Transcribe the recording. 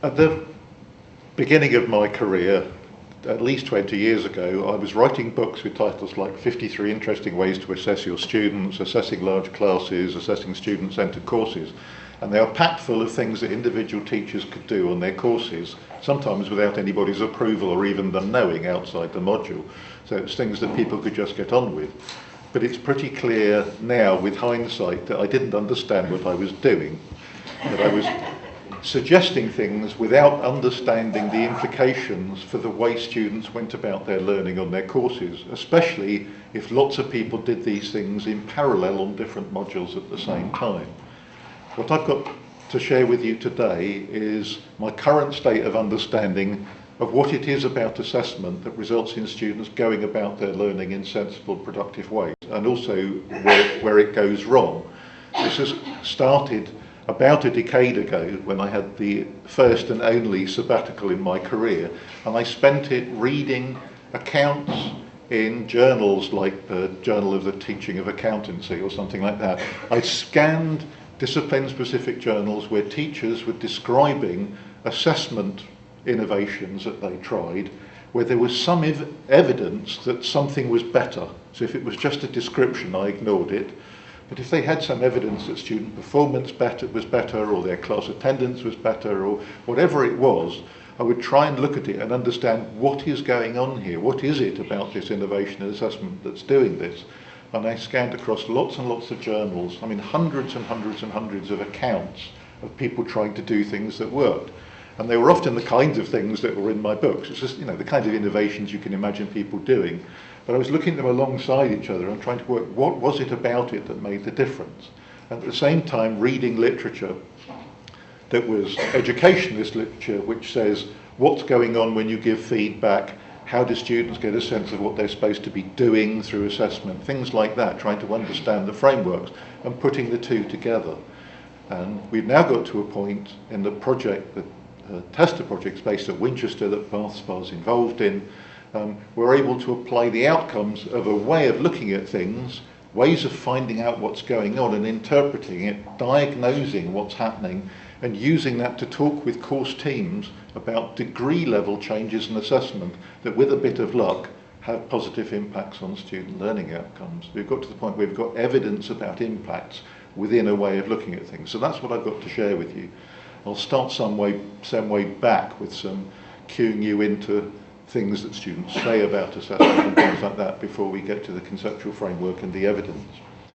At the beginning of my career, at least 20 years ago, I was writing books with titles like 53 Interesting Ways to Assess Your Students, Assessing Large Classes, Assessing Student-Centred Courses. And they are packed full of things that individual teachers could do on their courses, sometimes without anybody's approval or even them knowing outside the module. So it's things that people could just get on with. But it's pretty clear now, with hindsight, that I didn't understand what I was doing, that I was suggesting things without understanding the implications for the way students went about their learning on their courses, especially if lots of people did these things in parallel on different modules at the same time. What I've got to share with you today is my current state of understanding of what it is about assessment that results in students going about their learning in sensible, productive ways, and also where it goes wrong. This has started about a decade ago when I had the first and only sabbatical in my career, and I spent it reading accounts in journals like the Journal of the Teaching of Accountancy or something like that. I scanned discipline-specific journals where teachers were describing assessment innovations that they tried, where there was some evidence that something was better. So if it was just a description, I ignored it. But if they had some evidence that student performance was better, or their class attendance was better, or whatever it was, I would try and look at it and understand what is going on here. What is it about this innovation and assessment that's doing this? And I scanned across lots and lots of journals, I mean hundreds and hundreds and hundreds of accounts of people trying to do things that worked. And they were often the kinds of things that were in my books. It's just, you know, the kind of innovations you can imagine people doing. But I was looking at them alongside each other and trying to work, what was it about it that made the difference? And at the same time, reading literature that was educationalist literature, which says, what's going on when you give feedback? How do students get a sense of what they're supposed to be doing through assessment? Things like that, trying to understand the frameworks and putting the two together. And we've now got to a point in the project, the TESTA project based at Winchester that Bath-Spa's involved in, we're able to apply the outcomes of a way of looking at things, ways of finding out what's going on and interpreting it, diagnosing what's happening, and using that to talk with course teams about degree level changes in assessment that, with a bit of luck, have positive impacts on student learning outcomes. We've got to the point where we've got evidence about impacts within a way of looking at things. So that's what I've got to share with you. I'll start some way back with some cueing you into things that students say about assessment and things like that before we get to the conceptual framework and the evidence.